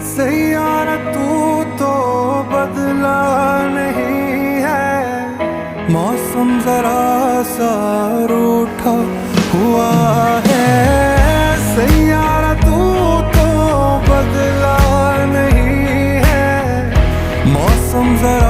सैयारा तू तो बदला नहीं है, मौसम जरा सा रूठा हुआ है। सैयारा तू तो बदला नहीं है, मौसम जरा